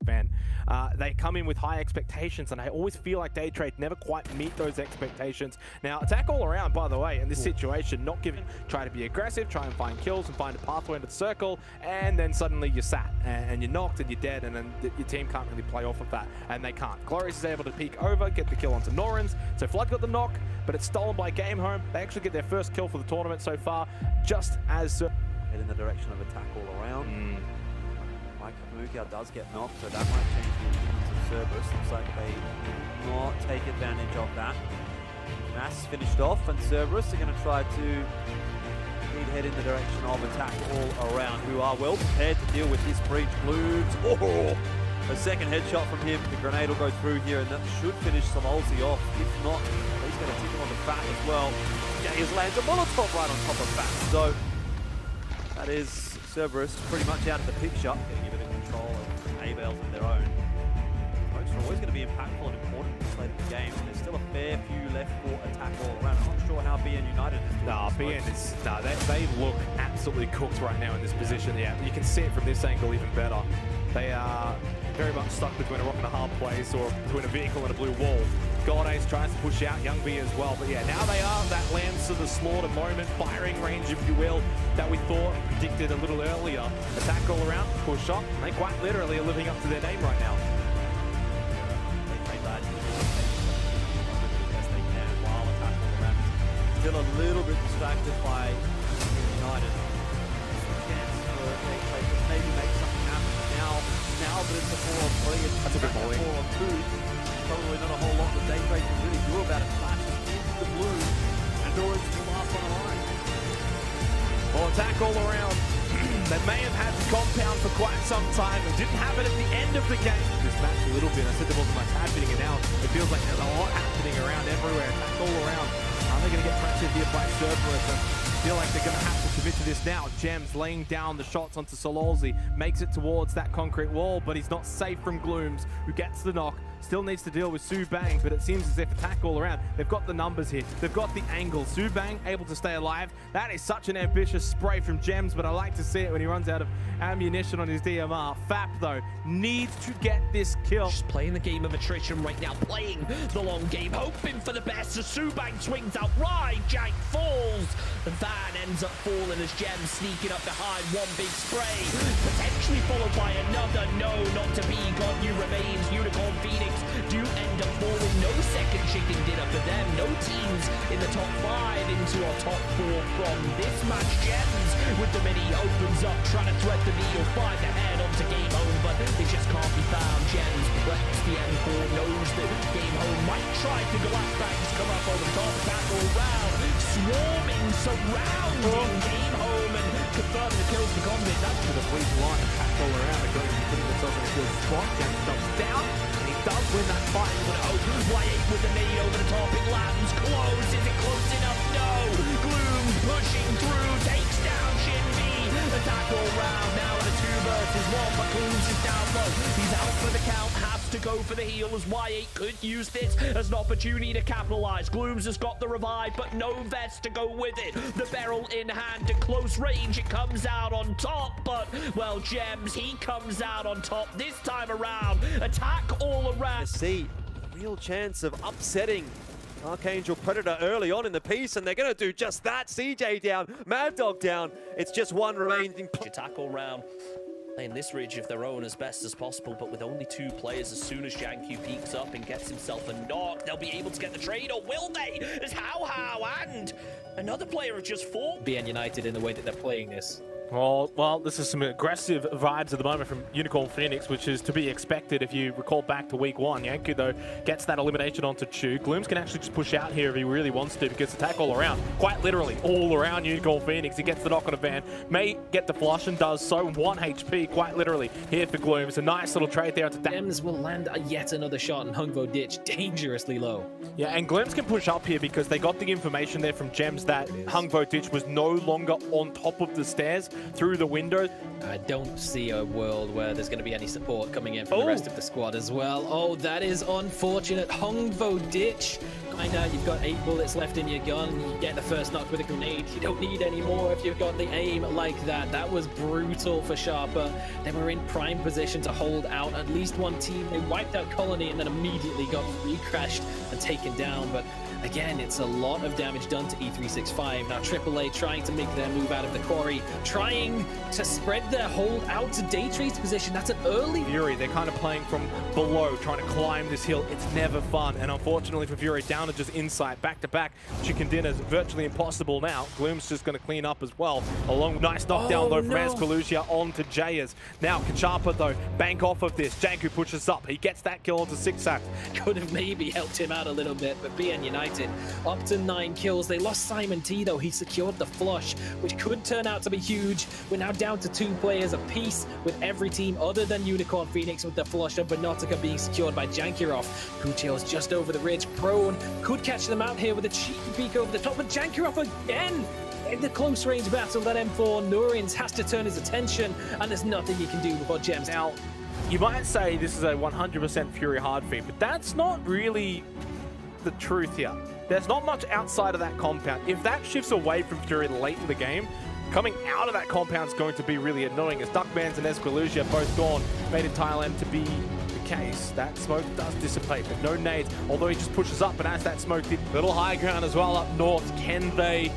Van. They come in with high expectations, and I always feel like Day Trade never quite meet those expectations. Now, attack all around, by the way, in this situation, not giving, try to be aggressive, try and find kills and find a pathway into the circle, and then suddenly you're sat, and you're knocked, and you're dead, and then your team can't really play off of that, and they can't. Glorious is able to peek over, get the kill onto Norins, so Flood got the knock, but it's stolen by Game Home. They actually get their first kill for the tournament so far, just as... Head in the direction of attack all around. Mike Kamuka does get knocked, so that might change the opinions of Cerberus. Looks like they will not take advantage of that. Mass finished off, and Cerberus are going to try to head in the direction of attack all around, who are well prepared to deal with this breach. Blooms. Oh! A second headshot from him. The grenade will go through here, and that should finish Samolzi off. If not, he's going to tick him on the Fat as well. Gayers lands a Molotov right on top of Fat. So that is Cerberus pretty much out of the picture. Getting a bit of control of A-Bales of their own. Smokes are always going to be impactful and important in this late of the game. And there's still a fair few left for attack all around. I'm not sure how BN United is doing. Nah, BN is... Nah, they look absolutely cooked right now in this position. Yeah, you can see it from this angle even better. They are very much stuck between a rock and a hard place, or between a vehicle and a blue wall. Godace tries to push out Young B as well, but yeah, now they are that lambs to the slaughter moment, firing range, if you will, that we thought and predicted a little earlier. Attack all around, push up, and they quite literally are living up to their name right now. Still a little bit distracted by United. Chance for Day to maybe make something happen now that it's a 4-on-3. That's a good volley. 4-on-2. Probably not a whole lot that Day Trade can really do about it. Flashes into the blue, and Doran's the last on the line. Well, attack all around. They may have had the compound for quite some time and didn't have it at the end of the game. This match a little bit. I said there wasn't much happening, and now it feels like there's a lot happening around everywhere. Attack all around. Are they going to get pressured here by Cerberus? I feel like they're going to have to commit to this now. Gems laying down the shots onto Sololzi, makes it towards that concrete wall, but he's not safe from Glooms, who gets the knock. Still needs to deal with Subang, but it seems as if attack all around. They've got the numbers here. They've got the angle. Subang able to stay alive. That is such an ambitious spray from Gems, but I like to see it when he runs out of ammunition on his DMR. Fap, though, needs to get this kill. Just playing the game of attrition right now, playing the long game, hoping for the best. As Subang swings out right, Jank falls. The Van ends up falling as Gems sneaking up behind. One big spray, potentially followed by another. No, not to be. God, you remains. Unicorn Phoenix do end up falling. No second chicken dinner for them. No teams in the top 5 into our top 4 from this match. Gems with the mini opens up, trying to thread the needle, find the head onto Game Home, but it just can't be found. Gems breaks the M4, knows that Game Home might try to go at bangs, come up over the top, back all round, swarming, surrounding Game Home, and confirming the kills for Combat. That's to the police line, attack all around. They're going to be putting themselves in a good spot. Gems jumps down, and he does win that fight. But Y8 with the nade over the top, it lands close. Is it close enough? No. Gloom pushing through, takes down Shinbi. Attack all round, now in a 2 versus 1, but Glooms is down low. He's out for the count, has to go for the heal as Y8 could use this as an opportunity to capitalize. Glooms has got the revive, but no vest to go with it. The barrel in hand at close range, it comes out on top, but, well, Gems, he comes out on top this time around. Attack all around. See a real chance of upsetting Archangel Predator early on in the piece, and they're going to do just that. CJ down, Mad Dog down. It's just one remaining. Attack all round. Playing this ridge of their own as best as possible, but with only 2 players, as soon as Janku peeks up and gets himself a knock, they'll be able to get the trade, or will they? As How and another player have just fought. BN United in the way that they're playing this. Well, this is some aggressive vibes at the moment from Unicorn Phoenix, which is to be expected if you recall back to week 1. Yanku, though, gets that elimination onto Chu. Glooms can actually just push out here if he really wants to, because attack all around, quite literally all around Unicorn Phoenix. He gets the knock on a Van, may get the flush and does so. 1 HP, quite literally, here for Glooms. A nice little trade there to Gems will land yet another shot, and Hungvo ditch dangerously low. Yeah, and Glooms can push up here because they got the information there from Gems that Hungvo ditch was no longer on top of the stairs. through the window. I don't see a world where there's going to be any support coming in from the rest of the squad as well. Oh, that is unfortunate. Hungvo ditch. I know you've got 8 bullets left in your gun. You get the first knock with a grenade. You don't need any more if you've got the aim like that. That was brutal for Sharper. They were in prime position to hold out at least one team. They wiped out Colony and then immediately got re-crashed and taken down. But again, it's a lot of damage done to E365. Now AAA trying to make their move out of the quarry, trying to spread their hold out to Daytrade's position. That's an early Fury, they're kind of playing from below, trying to climb this hill. It's never fun. And unfortunately for Fury, down to just inside, back-to-back chicken dinners, virtually impossible now. Gloom's just going to clean up as well. Along, nice knockdown though from Aspalucia onto Jayas. Now, Kachapa though, bank off of this. Janku pushes up. He gets that kill onto 6-Sack. could have maybe helped him out a little bit, but BN United up to 9 kills. They lost Simon T though. He secured the flush, which could turn out to be huge. We're now down to 2 players apiece, with every team other than Unicorn Phoenix with the flush of Venotica being secured by Jankirov. Puchel's just over the ridge, prone, could catch them out here with a cheeky peek over the top, but Jankirov again in the close range battle. That M4 Nurins has to turn his attention, and there's nothing he can do before Gems. Now, you might say this is a 100% Fury hard feed, but that's not really the truth here. There's not much outside of that compound. If that shifts away from Fury late in the game, coming out of that compound is going to be really annoying, as Duckmans and Esquilucia both gone, made in Thailand to be the case. That smoke does dissipate, but no nades, although he just pushes up, and as that smoke did, little high ground as well up north. Can they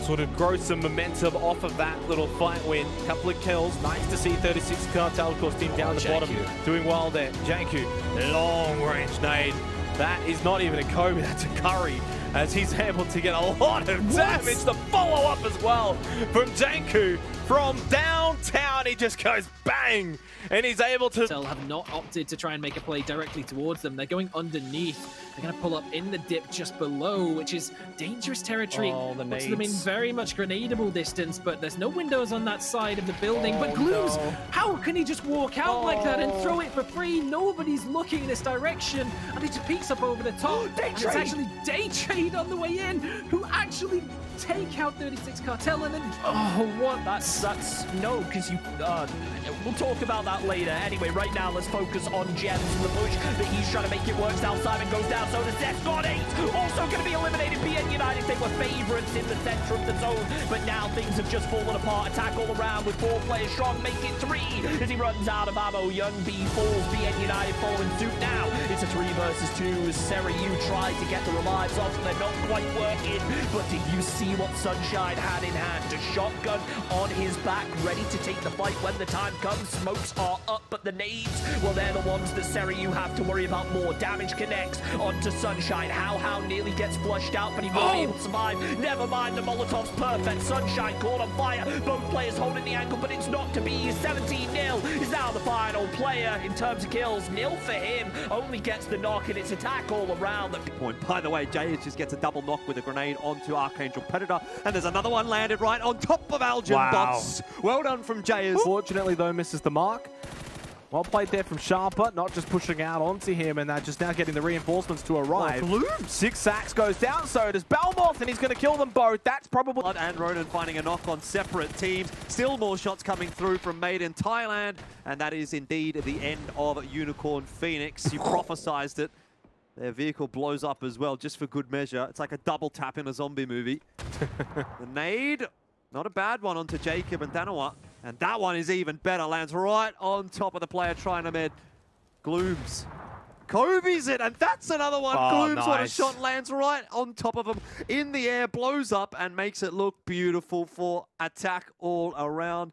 sort of grow some momentum off of that little fight win? Couple of kills, nice to see 36 Cartel, of course, team down the bottom, doing well there. Janku, long range nade. That is not even a Kobe, that's a Curry, as he's able to get a lot of damage. The follow up as well from Janku from downtown. He just goes bang, and he's able to Have not opted to try and make a play directly towards them. They're going underneath. They're going to pull up in the dip just below, which is dangerous territory. Oh, the puts them in nades. very much grenadable distance, but there's no windows on that side of the building. But Glooms, how can he just walk out like that and throw it for free? Nobody's looking in this direction, and he just peeks up over the top. And it's actually Daytrade on the way in, who actually take out 36 Cartel, and then That's no, because you we'll talk about that later. Anyway, right now let's focus on Gems and the push that he's trying to make it work. Now Simon goes down, so does Death. Got 8, also going to be eliminated. BN United, they were favourites in the centre of the zone, but now things have just fallen apart. Attack all around with 4 players strong, make it 3 as he runs out of ammo. Young B falls, BN United fall in suit now. It's a 3 versus 2 as Sereyu tried to get the revives off, they're not quite working. But did you see what Sunshine had in hand? A shotgun on his back, ready to take the fight when the time comes. Smokes are up, but the nades, well, they're the ones that Sereyu have to worry about more. Damage connects onto Sunshine. How nearly gets flushed out, but he will be able to survive. Never mind, the Molotov's perfect. Sunshine caught on fire. Both players holding the angle, but it's not to be. 17-0 is now the final player in terms of kills. Nil for him. Only gets the knock, and it's attack all around. Point. By the way, Jayas just gets a double knock with a grenade onto Archangel Predator, and there's another one landed right on top of Algin Bots. Well done from Jayas. Fortunately, though, misses the mark. Well played there from Sharper, not just pushing out onto him, and they're just now getting the reinforcements to arrive. 6-Sax goes down, so does Balmoth, and he's going to kill them both. That's probably... Blood and Ronan finding a knock on separate teams. Still more shots coming through from Made in Thailand, and that is indeed the end of Unicorn Phoenix. You prophesized it. Their vehicle blows up as well, just for good measure. It's like a double tap in a zombie movie. The nade, not a bad one onto Jacob and Danawa. And that one is even better. Lands right on top of the player trying to med. Glooms. Kobe's it, and that's another one. Glooms, nice. what a shot, lands right on top of him in the air, blows up, and makes it look beautiful for attack all around.